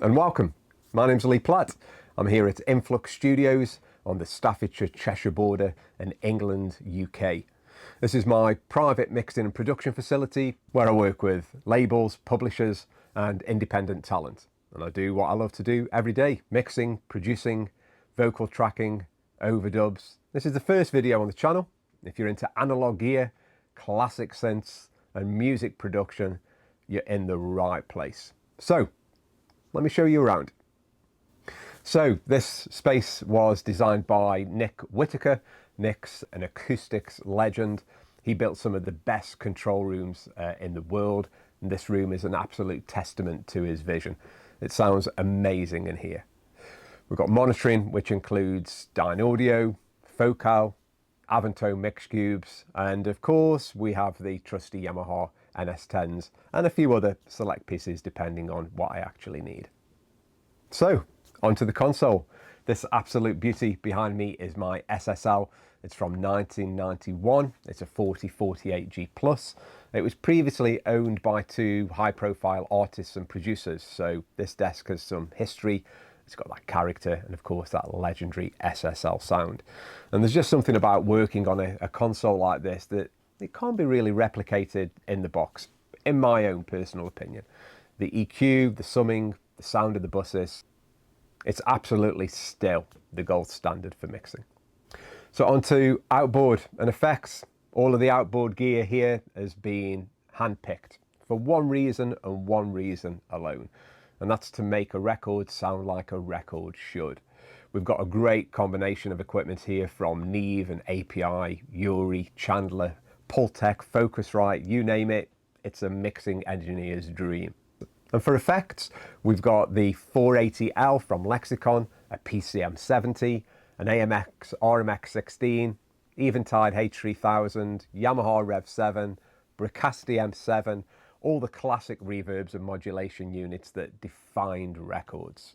and welcome. My name's Lee Platt. I'm here at Influx Studios on the Staffordshire-Cheshire border in England, UK. This is my private mixing and production facility where I work with labels, publishers and independent talent. And I do what I love to do every day: mixing, producing, vocal tracking, overdubs. This is the first video on the channel. If you're into analog gear, classic synths and music production, you're in the right place. So let me show you around. So this space was designed by Nick Whitaker. Nick's an acoustics legend. He built some of the best control rooms in the world, and this room is an absolute testament to his vision. It sounds amazing in here. We've got monitoring, which includes Dynaudio, Focal, Aventone mix cubes, and of course we have the trusty Yamaha NS10s and a few other select pieces depending on what I actually need. So onto the console. This absolute beauty behind me is my SSL. It's from 1991. It's a 4048G Plus. It was previously owned by two high-profile artists and producers, so this desk has some history. It's got that character and of course that legendary SSL sound. And there's just something about working on a console like this that it can't be really replicated in the box, in my own personal opinion. The EQ, the summing, the sound of the buses, it's absolutely still the gold standard for mixing. So onto outboard and effects. All of the outboard gear here has been handpicked for one reason and one reason alone. And that's to make a record sound like a record should. We've got a great combination of equipment here from Neve and API, Yuri, Chandler, Pultec, Focusrite, you name it. It's a mixing engineer's dream. And for effects, we've got the 480L from Lexicon, a PCM 70, an AMX RMX 16, Eventide H3000, Yamaha Rev 7, Bricasti M7, all the classic reverbs and modulation units that defined records.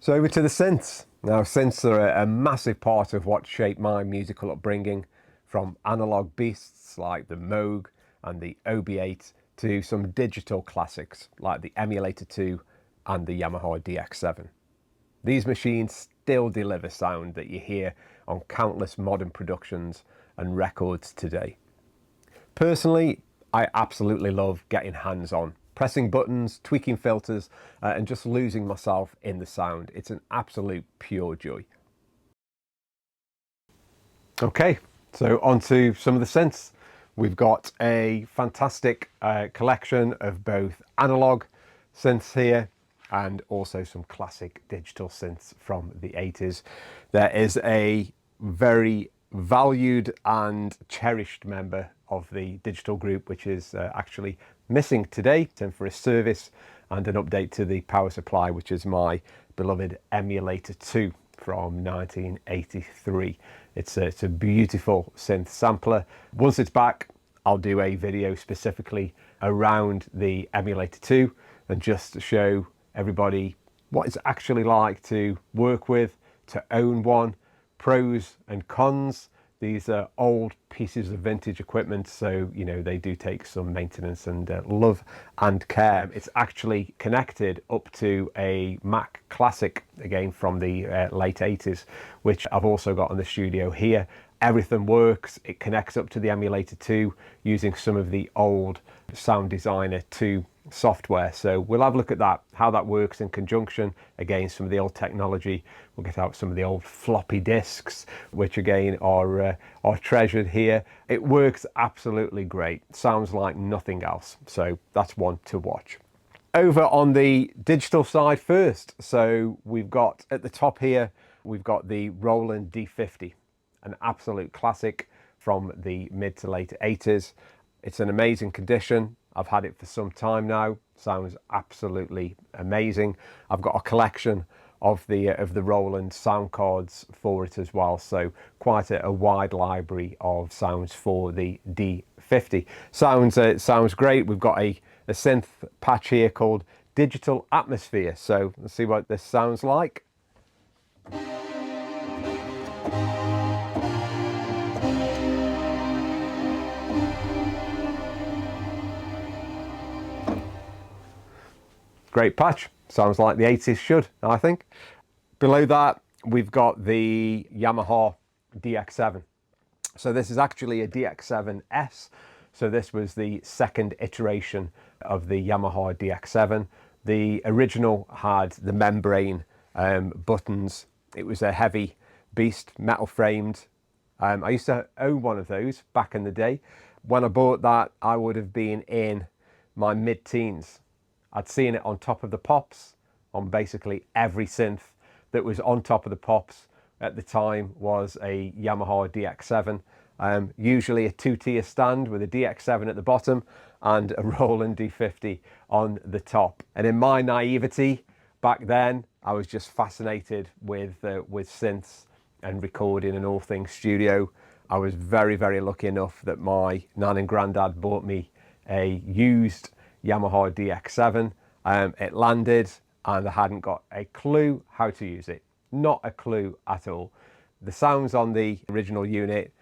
So over to the synths. Now synths are a massive part of what shaped my musical upbringing, from analog beasts like the Moog and the OB8 to some digital classics like the Emulator 2 and the Yamaha DX7. These machines still deliver sound that you hear on countless modern productions and records today. Personally, I absolutely love getting hands-on, pressing buttons, tweaking filters, and just losing myself in the sound. It's an absolute pure joy. Okay, so on to some of the synths. We've got a fantastic collection of both analog synths here and also some classic digital synths from the 80s. There is a very valued and cherished member of the digital group which is actually missing today, and for a service and an update to the power supply, which is my beloved Emulator 2 from 1983. It's a beautiful synth sampler. Once it's back, I'll do a video specifically around the Emulator 2 and just to show everybody what it's actually like to work with, to own one, pros and cons. These are old pieces of vintage equipment, so you know they do take some maintenance and love and care. It's actually connected up to a Mac Classic, again from the late 80s, which I've also got in the studio here. Everything works. It connects up to the Emulator 2 using some of the old Sound Designer 2 software. So we'll have a look at that, how that works in conjunction against some of the old technology. We'll get out some of the old floppy disks, which again are treasured here. It works absolutely great. Sounds like nothing else. So that's one to watch. Over on the digital side first. So we've got at the top here, we've got the Roland D50, an absolute classic from the mid to late 80s. It's in amazing condition. I've had it for some time now. Sounds absolutely amazing. I've got a collection of the Roland sound cards for it as well. So quite a wide library of sounds for the D50. Sounds great. We've got a synth patch here called Digital Atmosphere. So let's see what this sounds like. Great patch. Sounds like the 80s should, I think. Below that, we've got the Yamaha DX7. So this is actually a DX7S. So this was the second iteration of the Yamaha DX7. The original had the membrane buttons. It was a heavy beast, metal framed. I used to own one of those back in the day. When I bought that, I would have been in my mid-teens. I'd seen it on top of the pops, on basically every synth that was on top of the pops at the time was a Yamaha DX7. Usually a two-tier stand with a DX7 at the bottom and a Roland D50 on the top. And in my naivety back then, I was just fascinated with synths and recording and all things studio. I was very, very lucky enough that my nan and granddad bought me a used Yamaha DX7. It landed and I hadn't got a clue how to use it. Not a clue at all. The sounds on the original unit,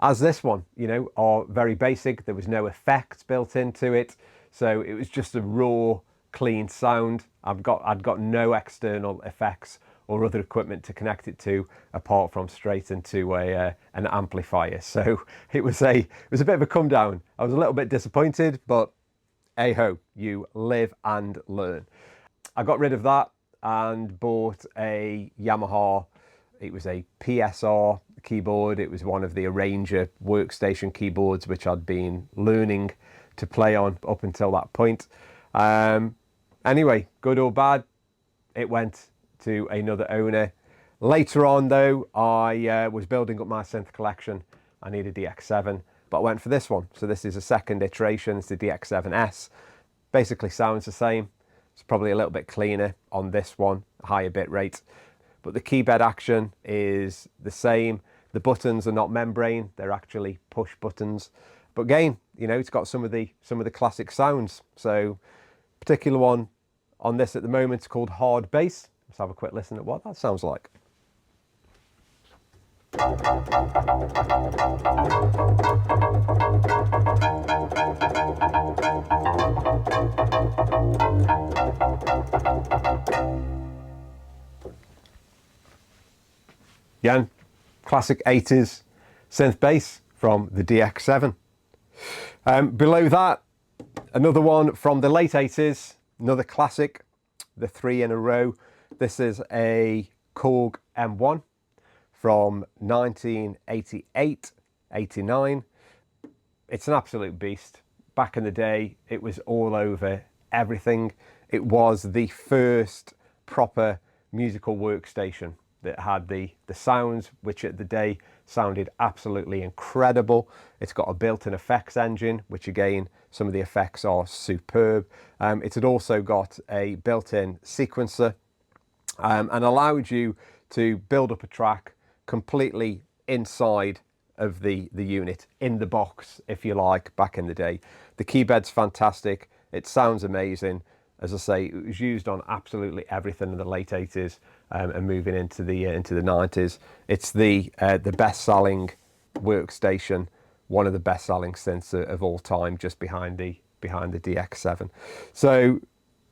as this one, you know, are very basic. There was no effects built into it. So it was just a raw, clean sound. I'd got no external effects or other equipment to connect it to apart from straight into an amplifier. So it was a bit of a come down. I was a little bit disappointed, but hey-ho, you live and learn. I got rid of that and bought a Yamaha. It was a PSR keyboard. It was one of the Arranger workstation keyboards, which I'd been learning to play on up until that point. Anyway, good or bad, it went to another owner. Later on though, I was building up my synth collection. I needed a DX7, but I went for this one. So this is a second iteration. It's the DX7S. Basically sounds the same. It's probably a little bit cleaner on this one, higher bit rate. But the keybed action is the same. The buttons are not membrane, they're actually push buttons. But again, you know, it's got some of the classic sounds. So particular one on this at the moment is called Hard Bass. Let's have a quick listen at what that sounds like. Again, classic 80s synth bass from the DX7. Below that, another one from the late 80s, another classic, the 3 in a row. This is a Korg M1 from 1988-89. It's an absolute beast. Back in the day, it was all over everything. It was the first proper musical workstation that had the sounds, which at the day sounded absolutely incredible. It's got a built-in effects engine, which again, some of the effects are superb. It had also got a built-in sequencer and allowed you to build up a track completely inside of the unit, in the box, if you like, back in the day. The keybed's fantastic. It sounds amazing. As I say, it was used on absolutely everything in the late 80s and moving into the 90s. It's the best-selling workstation, one of the best-selling synths of all time, just behind the DX7. So,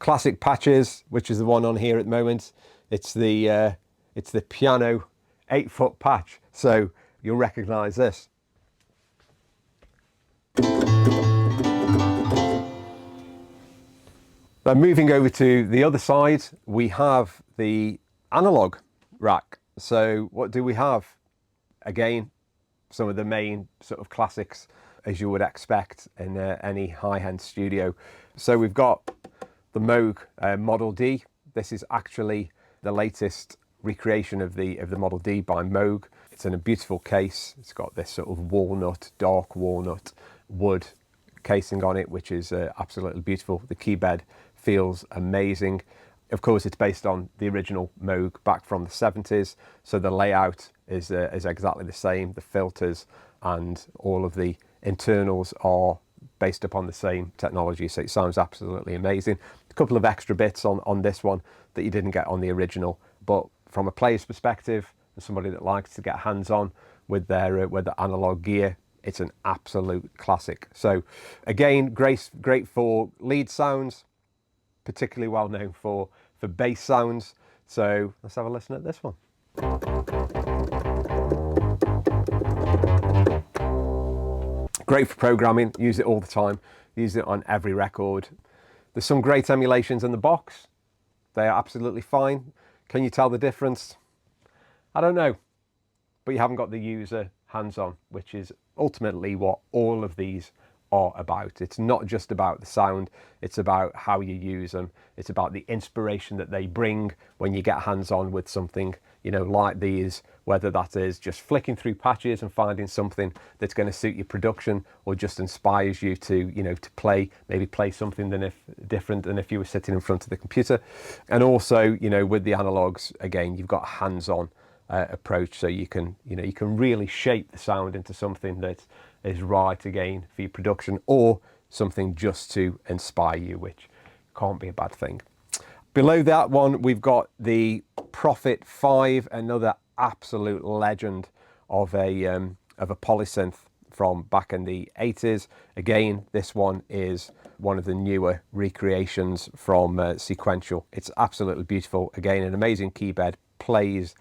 classic patches, which is the one on here at the moment. It's the piano 8-foot patch. So you'll recognise this. Now moving over to the other side, we have the analog rack. So what do we have? Again, some of the main sort of classics as you would expect in any high-end studio. So we've got the Moog Model D. This is actually the latest recreation of the Model D by Moog. It's in a beautiful case. It's got this sort of walnut, dark walnut wood casing on it, which is absolutely beautiful. The keybed feels amazing. Of course, it's based on the original Moog back from the 70s, so the layout is exactly the same. The filters and all of the internals are based upon the same technology, so it sounds absolutely amazing. A couple of extra bits on this one that you didn't get on the original, but from a player's perspective, and somebody that likes to get hands-on with their analog gear, it's an absolute classic. So again, great for lead sounds, particularly well known for for bass sounds. So let's have a listen at this one. Great for programming, use it all the time, use it on every record. There's some great emulations in the box. They are absolutely fine. Can you tell the difference? I don't know, but you haven't got the user hands-on, which is ultimately what all of these are about. It's not just about the sound, it's about how you use them. It's about the inspiration that they bring when you get hands-on with something, you know, like these, whether that is just flicking through patches and finding something that's going to suit your production, or just inspires you to, you know, to play, maybe play something different than if you were sitting in front of the computer. And also, you know, with the analogs, again, you've got a hands-on approach, so you can, you know, you can really shape the sound into something that is right again for your production, or something just to inspire you, which can't be a bad thing. Below that one, we've got the Prophet 5, another absolute legend of a polysynth from back in the 80s. Again, this one is one of the newer recreations from Sequential. It's absolutely beautiful. Again, an amazing keyboard, plays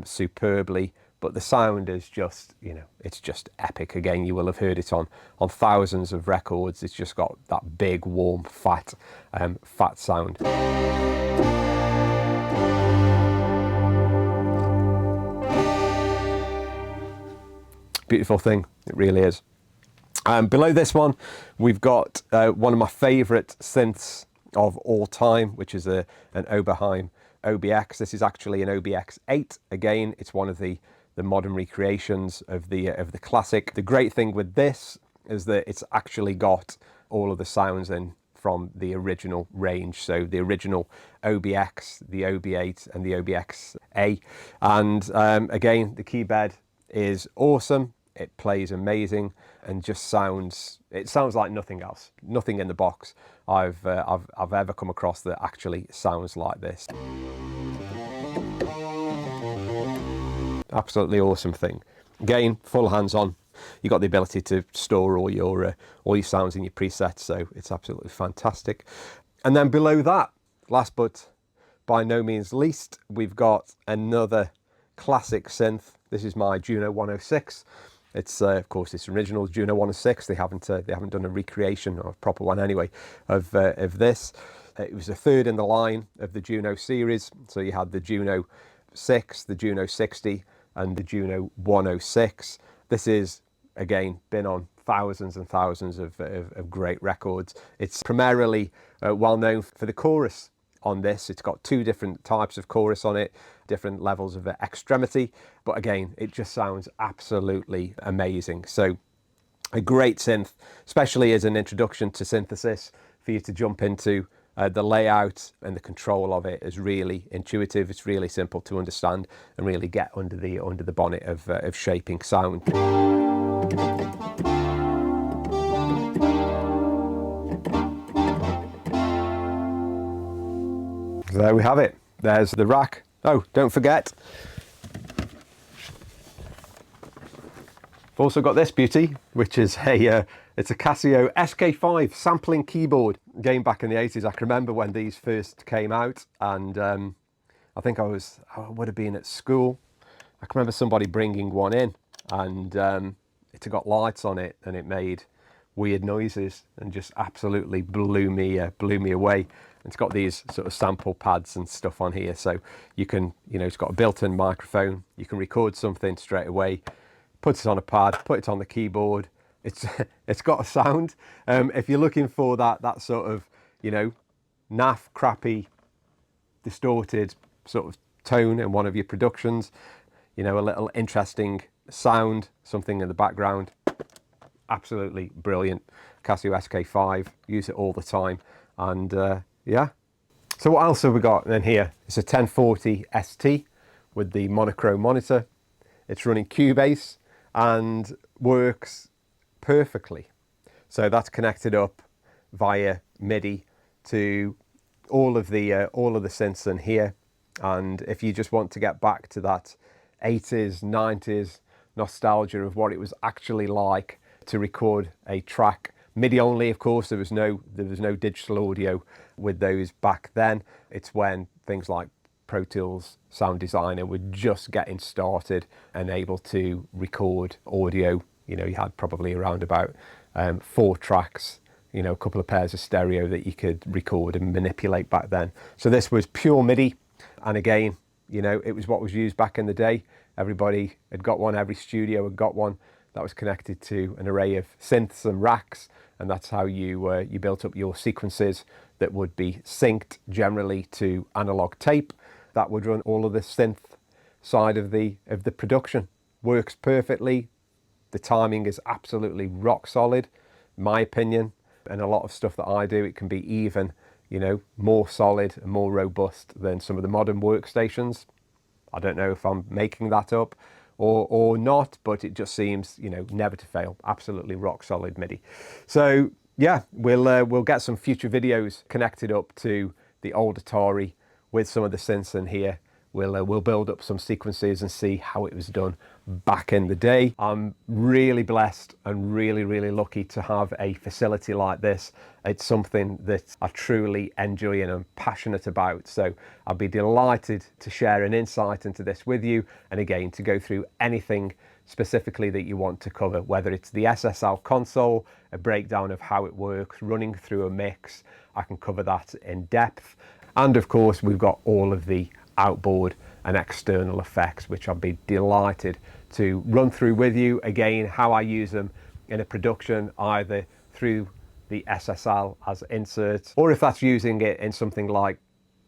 superbly, but the sound is just, you know, it's just epic. Again, you will have heard it on thousands of records. It's just got that big, warm, fat sound. Beautiful thing, it really is. Below this one, we've got one of my favourite synths of all time, which is an Oberheim OBX. This is actually an OBX 8. Again, it's one of the modern recreations of the classic. The great thing with this is that it's actually got all of the sounds in from the original range. So the original OBX, the OB8 and the OBX-A. And again, the keyboard is awesome. It plays amazing and just sounds like nothing else. Nothing in the box I've ever come across that actually sounds like this. Absolutely awesome thing. Again, full hands-on. You've got the ability to store all your sounds in your presets, so it's absolutely fantastic. And then below that, last but by no means least, we've got another classic synth. This is my Juno 106. It's of course it's original Juno 106. They haven't done a recreation, or a proper one anyway, of this. It was the third in the line of the Juno series. So you had the Juno 6, the Juno 60, and the Juno 106. This is, again, been on thousands and thousands of great records. It's primarily well known for the chorus on this. It's got two different types of chorus on it, different levels of extremity, but again, it just sounds absolutely amazing. So a great synth, especially as an introduction to synthesis, for you to jump into. The layout and the control of it is really intuitive. It's really simple to understand and really get under the bonnet of shaping sound. There we have it. There's the rack. Oh, don't forget, I've also got this beauty, which is it's a Casio SK5 sampling keyboard. Again, back in the 80s, I can remember when these first came out, and I think I would have been at school. I can remember somebody bringing one in, and it got lights on it, and it made weird noises, and just absolutely blew me away. It's got these sort of sample pads and stuff on here, so you can, you know, it's got a built-in microphone. You can record something straight away, put it on a pad, put it on the keyboard. It's got a sound. If you're looking for that sort of, you know, naff, crappy, distorted sort of tone in one of your productions, you know, a little interesting sound, something in the background, absolutely brilliant. Casio SK5, use it all the time, and yeah. So what else have we got in here? It's a 1040 ST with the monochrome monitor. It's running Cubase and works perfectly. So that's connected up via MIDI to all of the synths in here. And if you just want to get back to that 80s, 90s nostalgia of what it was actually like to record a track, MIDI only, of course, there was no digital audio with those back then. It's when things like Pro Tools, Sound Designer were just getting started and able to record audio. You know, you had probably around about 4 tracks, you know, a couple of pairs of stereo that you could record and manipulate back then. So this was pure MIDI. And again, you know, it was what was used back in the day. Everybody had got one, every studio had got one that was connected to an array of synths and racks. And that's how you built up your sequences that would be synced generally to analog tape. That would run all of the synth side of the production. Works perfectly. The timing is absolutely rock solid, in my opinion. And a lot of stuff that I do, it can be even, you know, more solid and more robust than some of the modern workstations. I don't know if I'm making that up or not, but it just seems, you know, never to fail. Absolutely rock solid MIDI. So yeah, we'll get some future videos connected up to the old Atari with some of the synths in here. We'll build up some sequences and see how it was done back in the day. I'm really blessed and really lucky to have a facility like this. It's something that I truly enjoy and I'm passionate about. So I'll be delighted to share an insight into this with you. And again, to go through anything specifically that you want to cover, whether it's the SSL console, a breakdown of how it works, running through a mix, I can cover that in depth. And of course, we've got all of the outboard and external effects, which I'll be delighted to run through with you. Again, how I use them in a production, either through the SSL as inserts, or if that's using it in something like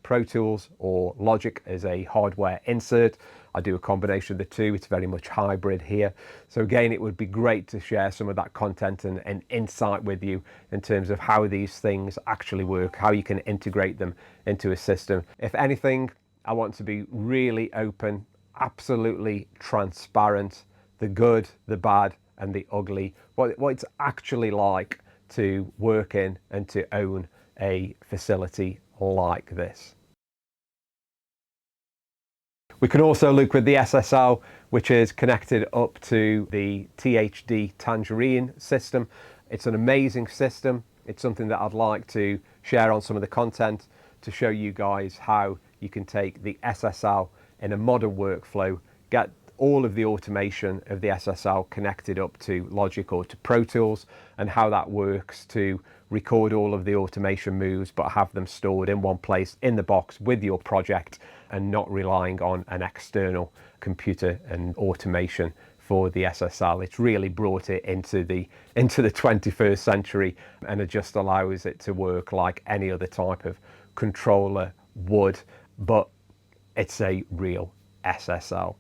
Pro Tools or Logic as a hardware insert. I do a combination of the two. It's very much hybrid here. So again, it would be great to share some of that content and insight with you in terms of how these things actually work, how you can integrate them into a system. If anything, I want to be really open, absolutely transparent, the good, the bad, and the ugly, what it's actually like to work in and to own a facility like this. We can also look with the SSL, which is connected up to the THD Tangerine system. It's an amazing system. It's something that I'd like to share on some of the content to show you guys how you can take the SSL in a modern workflow, get all of the automation of the SSL connected up to Logic or to Pro Tools, and how that works to record all of the automation moves, but have them stored in one place in the box with your project and not relying on an external computer and automation for the SSL. It's really brought it into the 21st century, and it just allows it to work like any other type of controller would, but it's a real SSL.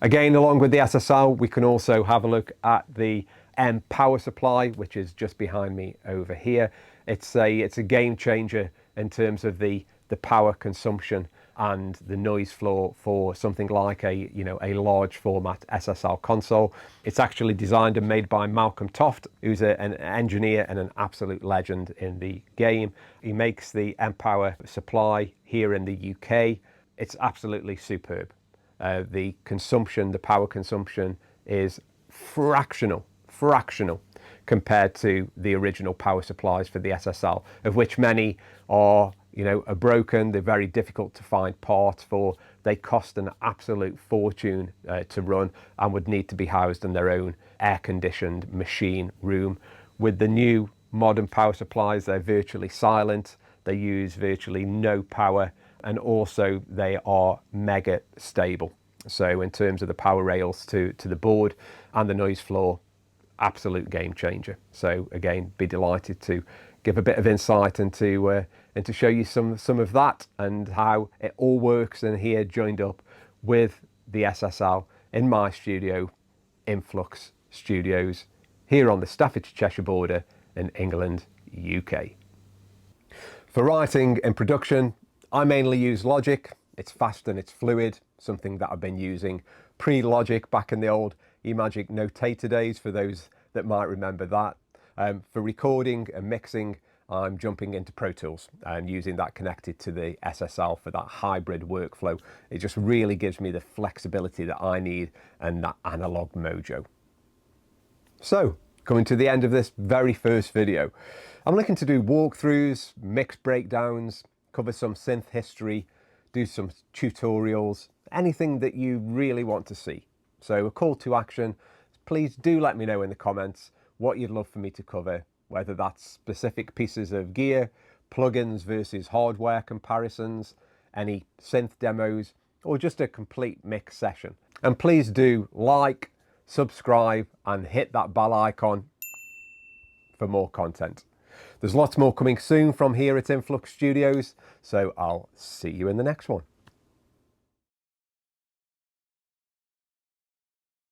Again, along with the SSL, we can also have a look at the M power supply, which is just behind me over here. It's a game changer in terms of the power consumption and the noise floor for something like a large format SSL console. It's actually designed and made by Malcolm Toft, who's an engineer and an absolute legend in the game. He makes the M power supply here in the UK. It's absolutely superb. The power consumption is fractional compared to the original power supplies for the SSL, of which many are broken. They're very difficult to find parts for. They cost an absolute fortune to run and would need to be housed in their own air-conditioned machine room. With the new modern power supplies, they're virtually silent. They use virtually no power, and also they are mega stable. So in terms of the power rails to the board and the noise floor, absolute game changer. So again, be delighted to give a bit of insight and to show you some of that and how it all works in here, joined up with the SSL in my studio, Influx Studios, here on the Staffordshire-Cheshire border in England, UK. For writing and production, I mainly use Logic. It's fast and it's fluid, something that I've been using pre-Logic back in the old eMagic Notator days, for those that might remember that. For recording and mixing, I'm jumping into Pro Tools and using that connected to the SSL for that hybrid workflow. It just really gives me the flexibility that I need and that analog mojo. So, coming to the end of this very first video, I'm looking to do walkthroughs, mix breakdowns, cover some synth history, do some tutorials, anything that you really want to see. So a call to action, please do let me know in the comments what you'd love for me to cover, whether that's specific pieces of gear, plugins versus hardware comparisons, any synth demos, or just a complete mix session. And please do like, subscribe, and hit that bell icon for more content. There's lots more coming soon from here at Influx Studios, so I'll see you in the next one.